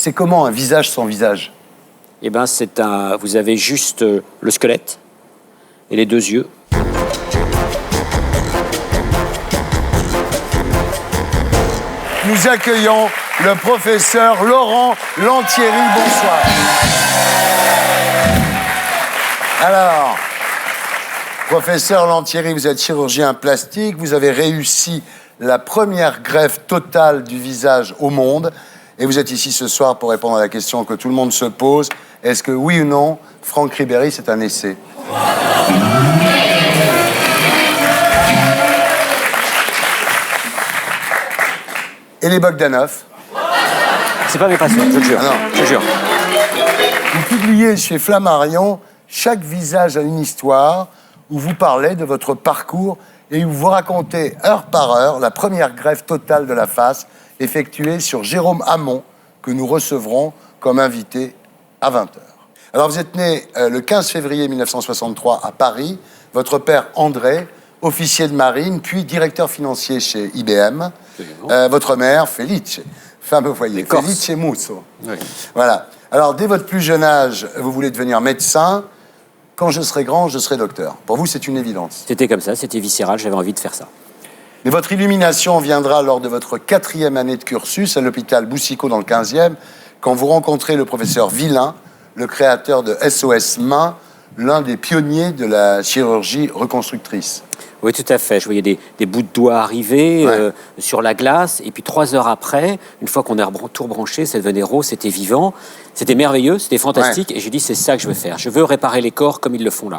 C'est comment un visage sans visage? Eh bien, vous avez juste le squelette et les deux yeux. Nous accueillons le professeur Laurent Lantieri. Bonsoir. Alors, professeur Lantieri, vous êtes chirurgien plastique. Vous avez réussi la première greffe totale du visage au monde. Et vous êtes ici ce soir pour répondre à la question que tout le monde se pose. Est-ce que, oui ou non, Franck Ribéry, c'est un essai? Et les Bogdanov? C'est pas mes passions, je te jure. Ah non. Je te jure. Vous publiez chez Flammarion « Chaque visage a une histoire » où vous parlez de votre parcours et où vous racontez heure par heure la première greffe totale de la face effectuée sur Jérôme Hamon, que nous recevrons comme invité à 20h. Alors, vous êtes né le 15 février 1963 à Paris. Votre père, André, officier de marine, puis directeur financier chez IBM. Votre mère, Felice, femme au foyer. Felice Musso. Oui. Voilà. Alors, dès votre plus jeune âge, vous voulez devenir médecin. Quand je serai grand, je serai docteur. Pour vous, c'est une évidence. C'était comme ça, c'était viscéral, j'avais envie de faire ça. Mais votre illumination viendra lors de votre 4e année de cursus à l'hôpital Boucicaut dans le 15e, quand vous rencontrez le professeur Villain, le créateur de SOS Main, l'un des pionniers de la chirurgie reconstructrice. Oui, tout à fait. Je voyais des bouts de doigts arriver sur la glace. Et puis 3 heures après, une fois qu'on a tout rebranché, ça devenait rose, c'était vivant. C'était merveilleux, c'était fantastique. Ouais. Et j'ai dit, c'est ça que je veux faire. Je veux réparer les corps comme ils le font là.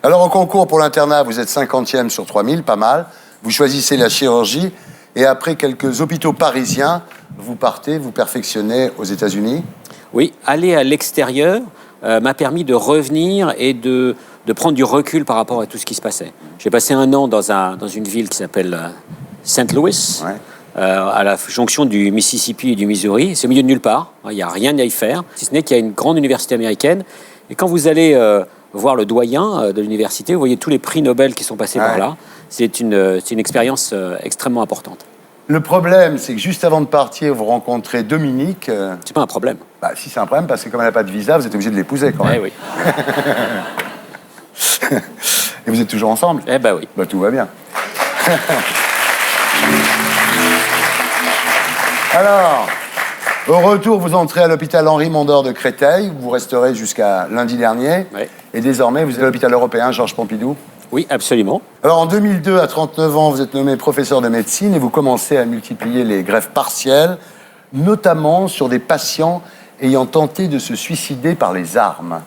Alors, au concours pour l'internat, vous êtes 50e sur 3000, pas mal. Vous choisissez la chirurgie. Et après quelques hôpitaux parisiens, vous partez, vous perfectionnez aux États-Unis. Oui, aller à l'extérieur m'a permis de revenir et de prendre du recul par rapport à tout ce qui se passait. J'ai passé 1 an dans une ville qui s'appelle St. Louis, à la jonction du Mississippi et du Missouri. C'est au milieu de nulle part, il n'y a rien à y faire, si ce n'est qu'il y a une grande université américaine. Et quand vous allez voir le doyen de l'université, vous voyez tous les prix Nobel qui sont passés par là. C'est une expérience extrêmement importante. Le problème, c'est que juste avant de partir, vous rencontrez Dominique. C'est pas un problème. Bah, si, c'est un problème, parce que comme elle n'a pas de visa, vous êtes obligé de l'épouser quand même. Eh oui. Et vous êtes toujours ensemble? Eh ben oui. Bah, tout va bien. Alors, au retour, vous entrez à l'hôpital Henri Mondor de Créteil, où vous resterez jusqu'à lundi dernier. Oui. Et désormais, vous êtes à l'hôpital européen Georges Pompidou. Oui, absolument. Alors, en 2002, à 39 ans, vous êtes nommé professeur de médecine et vous commencez à multiplier les greffes partielles, notamment sur des patients ayant tenté de se suicider par les armes.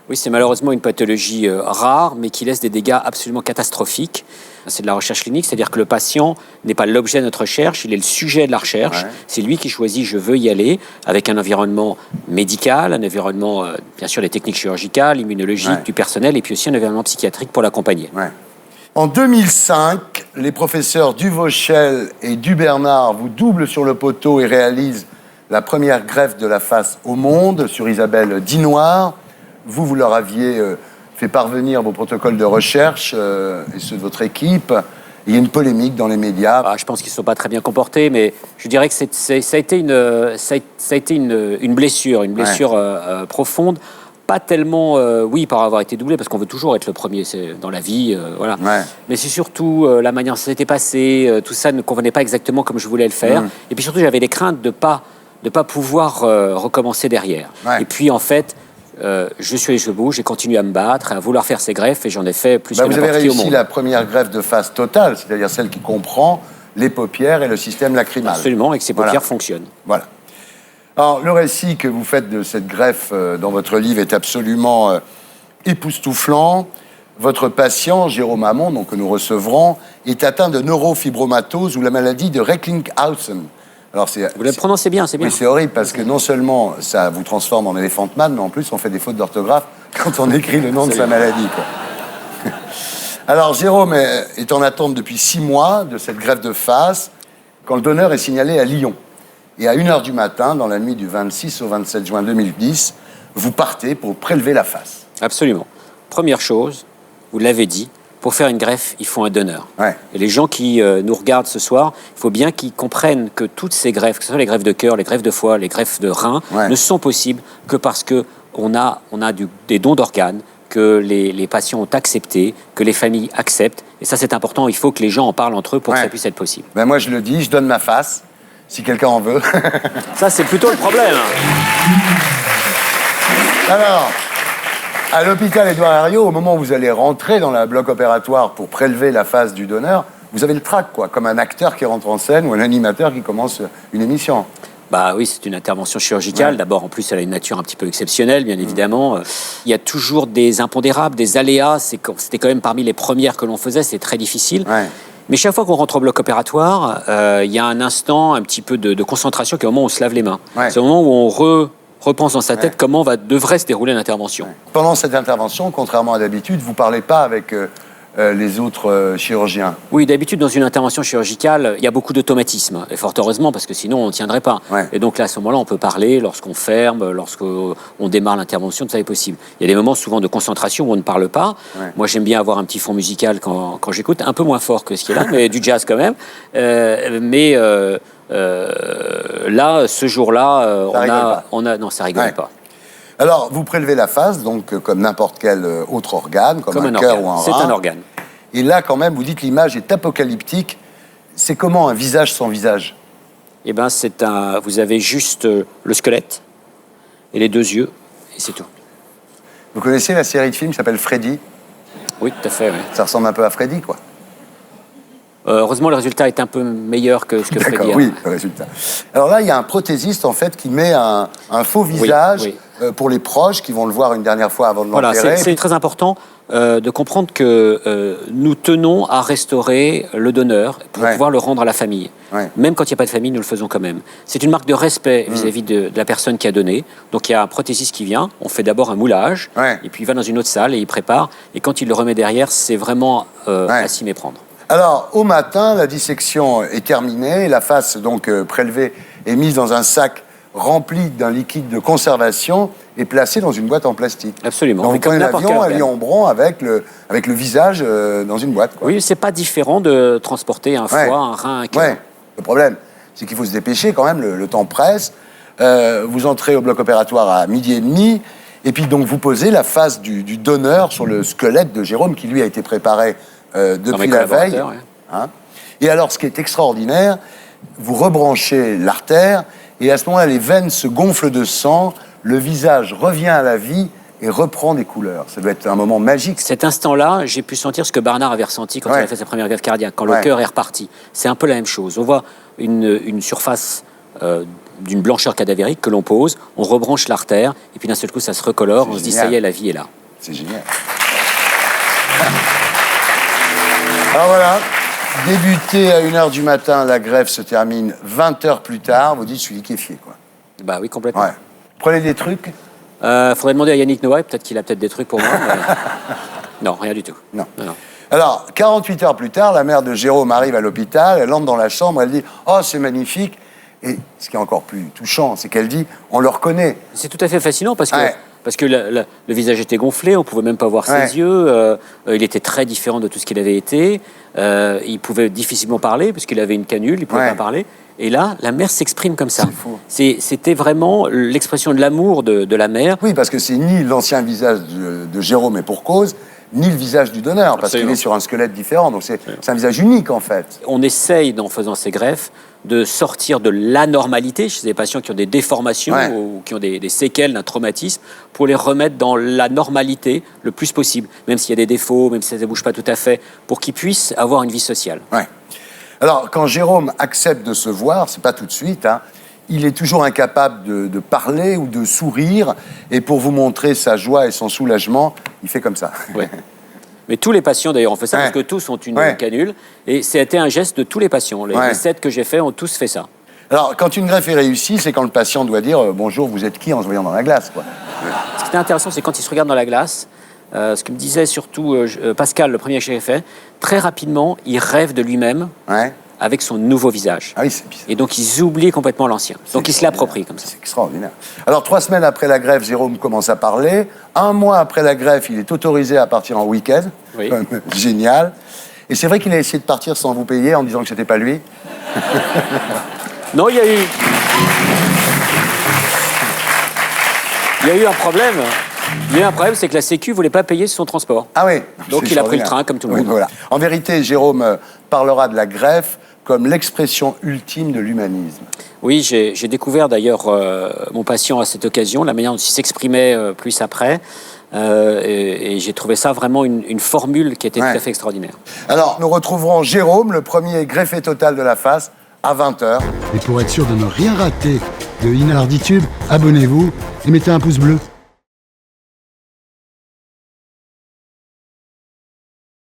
Oui, c'est malheureusement une pathologie rare, mais qui laisse des dégâts absolument catastrophiques. C'est de la recherche clinique, c'est-à-dire que le patient n'est pas l'objet de notre recherche, il est le sujet de la recherche. Ouais. C'est lui qui choisit « je veux y aller » avec un environnement médical, un environnement, bien sûr, des techniques chirurgicales, immunologiques, du personnel, et puis aussi un environnement psychiatrique pour l'accompagner. Ouais. En 2005, les professeurs Duvauchel et Dubernard vous doublent sur le poteau et réalisent la première greffe de la face au monde sur Isabelle Dinoir. Vous leur aviez fait parvenir vos protocoles de recherche et ceux de votre équipe. Il y a une polémique dans les médias. Ah, je pense qu'ils ne sont pas très bien comportés, mais je dirais que ça a été une blessure, profonde. Pas tellement, par avoir été doublé, parce qu'on veut toujours être le premier dans la vie, voilà. Ouais. Mais c'est surtout la manière dont ça s'était passé, tout ça ne convenait pas exactement comme je voulais le faire. Et puis surtout, j'avais des craintes de pas pouvoir recommencer derrière. Ouais. Et puis, en fait, je suis allé jusqu'au bout, j'ai continué à me battre, à vouloir faire ces greffes, et j'en ai fait plus que n'importe qui au monde. Vous avez réussi la première greffe de face totale, c'est-à-dire celle qui comprend les paupières et le système lacrymal. Absolument, et que ces paupières fonctionnent. Voilà. Alors, le récit que vous faites de cette greffe dans votre livre est absolument époustouflant. Votre patient, Jérôme Hamon, donc, que nous recevrons, est atteint de neurofibromatose ou la maladie de Recklinghausen. Alors vous le prononcez bien, c'est bien. Oui, c'est horrible parce que non seulement ça vous transforme en Elephant Man, mais en plus on fait des fautes d'orthographe quand on écrit le nom de sa maladie, quoi. Alors Jérôme est en attente depuis 6 mois de cette greffe de face quand le donneur est signalé à Lyon. Et à 1h du matin, dans la nuit du 26 au 27 juin 2010, vous partez pour prélever la face. Absolument. Première chose, vous l'avez dit, pour faire une greffe, il faut un donneur. Ouais. Et les gens qui nous regardent ce soir, il faut bien qu'ils comprennent que toutes ces greffes, que ce soit les greffes de cœur, les greffes de foie, les greffes de rein, ne sont possibles que parce qu'on a des dons d'organes, que les patients ont accepté, que les familles acceptent. Et ça, c'est important. Il faut que les gens en parlent entre eux pour que ça puisse être possible. Ben moi, je le dis, je donne ma face, si quelqu'un en veut. Ça, c'est plutôt le problème. Alors, à l'hôpital Édouard Herriot, au moment où vous allez rentrer dans le bloc opératoire pour prélever la face du donneur, vous avez le trac, quoi, comme un acteur qui rentre en scène ou un animateur qui commence une émission. Bah oui, c'est une intervention chirurgicale. D'abord, en plus, elle a une nature un petit peu exceptionnelle, bien évidemment. Il y a toujours des impondérables, des aléas. C'était quand même parmi les premières que l'on faisait. C'est très difficile. Mais chaque fois qu'on rentre au bloc opératoire, il y a un instant, un petit peu de concentration, qui est au moment où on se lave les mains. C'est au moment où on repense dans sa tête comment devrait se dérouler l'intervention. Pendant cette intervention, contrairement à d'habitude, vous ne parlez pas avec les autres chirurgiens. Oui, d'habitude, dans une intervention chirurgicale, il y a beaucoup d'automatisme. Et fort heureusement, parce que sinon, on ne tiendrait pas. Et donc là, à ce moment-là, on peut parler lorsqu'on ferme, lorsqu'on démarre l'intervention, tout ça est possible. Il y a des moments souvent de concentration où on ne parle pas. Moi, j'aime bien avoir un petit fond musical quand j'écoute, un peu moins fort que ce qui est là, mais du jazz quand même. Là, ce jour-là, non, ça rigole pas. Alors, vous prélevez la face, donc comme n'importe quel autre organe, comme un cœur ou un rein. C'est un organe. Et là, quand même, vous dites l'image est apocalyptique. C'est comment un visage sans visage? Eh bien, vous avez juste le squelette et les deux yeux, et c'est tout. Vous connaissez la série de films qui s'appelle Freddy? Oui, tout à fait, oui. Ça ressemble un peu à Freddy, quoi. Heureusement, le résultat est un peu meilleur que ce que Freddy. D'accord, oui, le résultat. Alors là, il y a un prothésiste, en fait, qui met un faux visage pour les proches qui vont le voir une dernière fois avant de l'enterrer. Voilà, c'est très important de comprendre que nous tenons à restaurer le donneur pour pouvoir le rendre à la famille. Même quand il n'y a pas de famille, nous le faisons quand même. C'est une marque de respect vis-à-vis de la personne qui a donné. Donc il y a un prothésiste qui vient, on fait d'abord un moulage, et puis il va dans une autre salle et il prépare. Et quand il le remet derrière, c'est vraiment à s'y méprendre. Alors, au matin, la dissection est terminée, la face donc prélevée est mise dans un sac rempli d'un liquide de conservation et placée dans une boîte en plastique. Absolument. Donc vous prenez l'avion à Lyon-Bron avec le visage dans une boîte, quoi. Oui, c'est pas différent de transporter un foie, un rein, un cœur. Le problème, c'est qu'il faut se dépêcher quand même, le temps presse. Vous entrez au bloc opératoire à 12h30, et puis donc vous posez la face du donneur sur le squelette de Jérôme, qui lui a été préparé depuis la veille. Et alors, ce qui est extraordinaire, vous rebranchez l'artère, et à ce moment-là, les veines se gonflent de sang, le visage revient à la vie et reprend des couleurs. Ça doit être un moment magique. Cet instant-là, j'ai pu sentir ce que Barnard avait ressenti quand il a fait sa première greffe cardiaque, quand le cœur est reparti. C'est un peu la même chose. On voit une surface d'une blancheur cadavérique que l'on pose, on rebranche l'artère, et puis d'un seul coup, ça se recolore, on se dit, ça y est, la vie est là. C'est génial. Alors voilà, débuté à 1h du matin, la greffe se termine 20 heures plus tard. Vous dites, je suis liquéfié, quoi. Bah oui, complètement. Prenez des trucs. Faudrait demander à Yannick Noah, peut-être qu'il a des trucs pour moi. Non, rien du tout. Non. Alors, 48 heures plus tard, la mère de Jérôme arrive à l'hôpital, elle entre dans la chambre, elle dit « Oh, c'est magnifique !» Et ce qui est encore plus touchant, c'est qu'elle dit « On le reconnaît !» C'est tout à fait fascinant parce que le visage était gonflé, on ne pouvait même pas voir ses yeux, il était très différent de tout ce qu'il avait été, il pouvait difficilement parler parce qu'il avait une canule, il ne pouvait pas parler. Et là, la mère s'exprime comme ça. C'était vraiment l'expression de l'amour de la mère. Oui, parce que c'est ni l'ancien visage de Jérôme, et pour cause, ni le visage du donneur, parce qu'il est sur un squelette différent. Donc c'est un visage unique, en fait. On essaye, en faisant ces greffes, de sortir de l'anormalité chez des patients qui ont des déformations ou qui ont des séquelles d'un traumatisme, pour les remettre dans la normalité le plus possible, même s'il y a des défauts, même si ça ne bouge pas tout à fait, pour qu'ils puissent avoir une vie sociale. Alors, quand Jérôme accepte de se voir, c'est pas tout de suite, il est toujours incapable de parler ou de sourire, et pour vous montrer sa joie et son soulagement, il fait comme ça. Mais tous les patients, d'ailleurs, ont fait ça, parce que tous ont une canule. Et c'était un geste de tous les patients. Les 7 que j'ai fait ont tous fait ça. Alors, quand une greffe est réussie, c'est quand le patient doit dire « Bonjour, vous êtes qui ?» en se voyant dans la glace, quoi. Ce qui était intéressant, c'est quand il se regarde dans la glace, ce que me disait surtout Pascal, le premier que j'ai fait, très rapidement, il rêve de lui-même avec son nouveau visage. Ah oui, c'est bizarre. Et donc, ils oublient complètement l'ancien. Donc, ils se l'approprient comme ça. C'est extraordinaire. Alors, 3 semaines après la greffe, Jérôme commence à parler. 1 mois après la greffe, il est autorisé à partir en week-end. Oui. Génial. Et c'est vrai qu'il a essayé de partir sans vous payer en disant que c'était pas lui. Non, il y a eu un problème. Il y a eu un problème, c'est que la Sécu voulait pas payer son transport. Ah oui. Donc c'est il a pris le extraordinaire. train comme tout le Oui, monde. voilà. En vérité, Jérôme parlera de la greffe comme l'expression ultime de l'humanisme. Oui, j'ai découvert d'ailleurs mon patient à cette occasion, la manière dont il s'exprimait plus après. Et j'ai trouvé ça vraiment une formule qui était tout à fait extraordinaire. Alors, nous retrouverons Jérôme, le premier greffé total de la face, à 20h. Et pour être sûr de ne rien rater de Inarditube, abonnez-vous et mettez un pouce bleu.